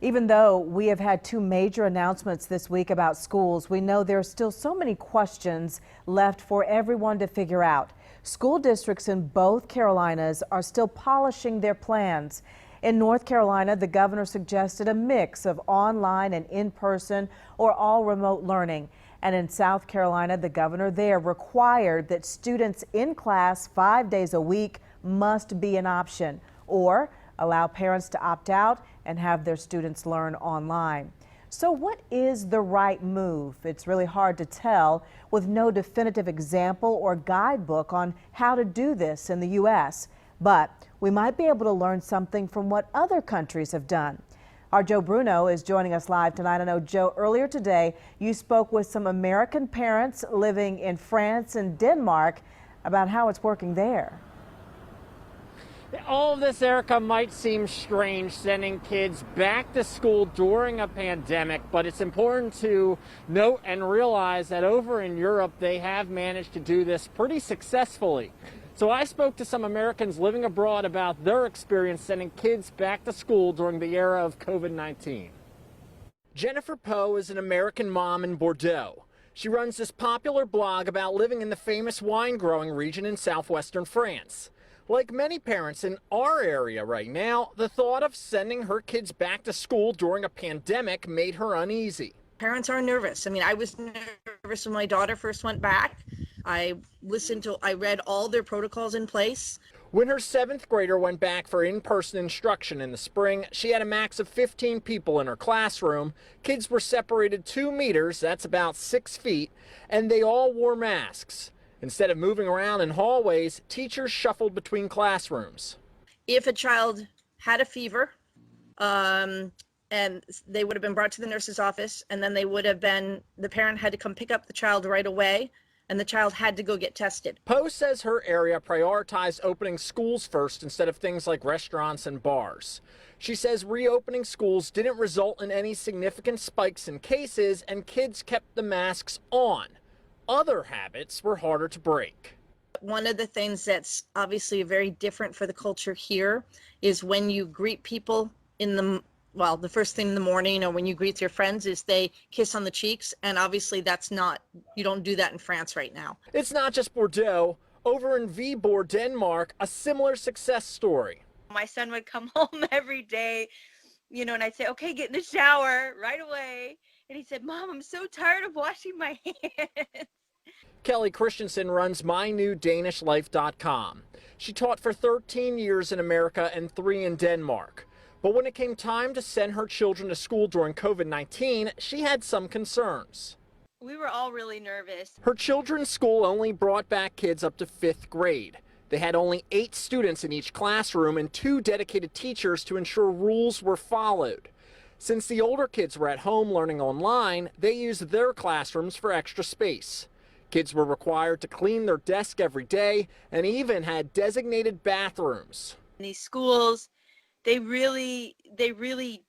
Even though we have had two major announcements this week about schools, we know there are still so many questions left for everyone to figure out. School districts in both Carolinas are still polishing their plans. In North Carolina, the governor suggested a mix of online and in-person or all remote learning. And in South Carolina, the governor there required that students in class 5 days a week must be an option, or allow parents to opt out and have their students learn online. So what is the right move? It's really hard to tell with no definitive example or guidebook on how to do this in the U.S. But we might be able to learn something from what other countries have done. Our Joe Bruno is joining us live tonight. I know, Joe, earlier today you spoke with some American parents living in France and Denmark about how it's working there. All of this, Erica, might seem strange, sending kids back to school during a pandemic, but it's important to note and realize that over in Europe, they have managed to do this pretty successfully. So I spoke to some Americans living abroad about their experience sending kids back to school during the era of COVID-19. Jennifer Poe is an American mom in Bordeaux. She runs this popular blog about living in the famous wine-growing region in southwestern France. Like many parents in our area right now, the thought of sending her kids back to school during a pandemic made her uneasy. Parents are nervous. I mean, I was nervous when my daughter first went back. I read all their protocols in place. When her 7th grader went back for in-person instruction in the spring, she had a max of 15 people in her classroom. Kids were separated 2 meters, that's about 6 feet, and they all wore masks. Instead of moving around in hallways, teachers shuffled between classrooms. If a child had a fever, and they would have been brought to the nurse's office, and then the parent had to come pick up the child right away, and the child had to go get tested. Poe says her area prioritized opening schools first instead of things like restaurants and bars. She says reopening schools didn't result in any significant spikes in cases, and kids kept the masks on. Other habits were harder to break. One of the things that's obviously very different for the culture here is when you greet people the first thing in the morning, or when you greet your friends, is they kiss on the cheeks. And obviously you don't do that in France right now. It's not just Bordeaux. Over in Viborg, Denmark, a similar success story. My son would come home every day, and I'd say, okay, get in the shower right away. And he said, Mom, I'm so tired of washing my hands. Kelly Christensen runs MyNewDanishLife.com. She taught for 13 years in America and 3 in Denmark. But when it came time to send her children to school during COVID-19, she had some concerns. We were all really nervous. Her children's school only brought back kids up to 5th grade. They had only 8 students in each classroom and 2 dedicated teachers to ensure rules were followed. Since the older kids were at home learning online, they used their classrooms for extra space. Kids were required to clean their desk every day and even had designated bathrooms. These schools, they really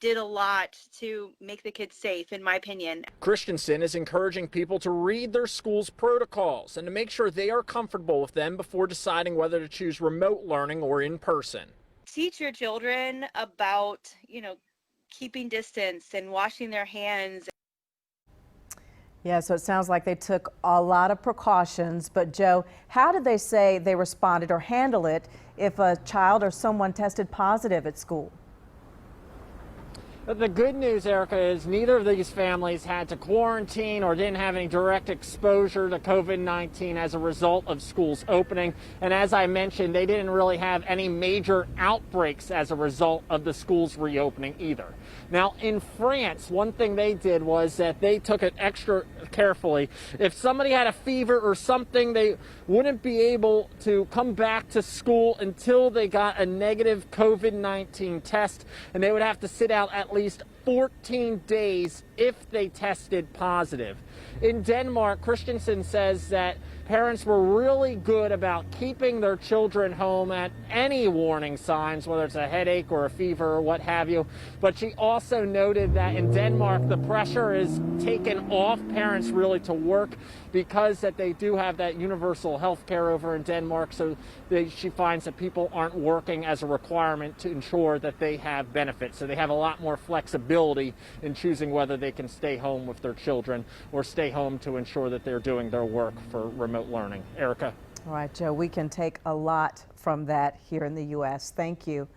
did a lot to make the kids safe, in my opinion. Christensen is encouraging people to read their school's protocols and to make sure they are comfortable with them before deciding whether to choose remote learning or in person. Teach your children about, keeping distance and washing their hands. Yeah, so it sounds like they took a lot of precautions. But Joe, how did they say they responded or handle it if a child or someone tested positive at school? But the good news, Erica, is neither of these families had to quarantine or didn't have any direct exposure to COVID-19 as a result of schools opening. And as I mentioned, they didn't really have any major outbreaks as a result of the schools reopening either. Now, in France, one thing they did was that they took it extra carefully. If somebody had a fever or something, they wouldn't be able to come back to school until they got a negative COVID-19 test, and they would have to sit out at least 14 days if they tested positive. In Denmark, Christensen says that parents were really good about keeping their children home at any warning signs, whether it's a headache or a fever or what have you. But she also noted that in Denmark, the pressure is taken off parents really to work because that they do have that universal health care over in Denmark. So she finds that people aren't working as a requirement to ensure that they have benefits. So they have a lot more flexibility in choosing whether they can stay home with their children or stay home to ensure that they're doing their work for remote learning. Erica. All right, Joe, we can take a lot from that here in the U.S. Thank you.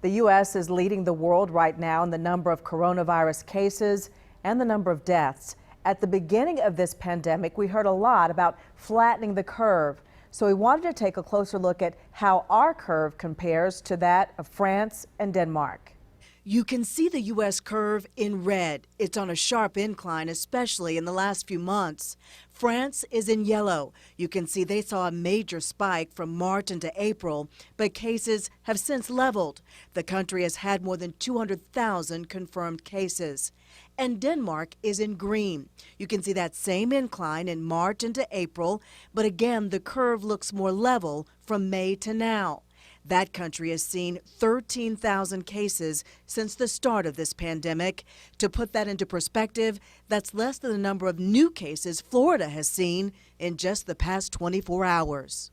The U.S. is leading the world right now in the number of coronavirus cases and the number of deaths. At the beginning of this pandemic, we heard a lot about flattening the curve. So we wanted to take a closer look at how our curve compares to that of France and Denmark. You can see the U.S. curve in red. It's on a sharp incline, especially in the last few months. France is in yellow. You can see they saw a major spike from March into April, but cases have since leveled. The country has had more than 200,000 confirmed cases. And Denmark is in green. You can see that same incline in March into April, but again, the curve looks more level from May to now. That country has seen 13,000 cases since the start of this pandemic. To put that into perspective, that's less than the number of new cases Florida has seen in just the past 24 hours.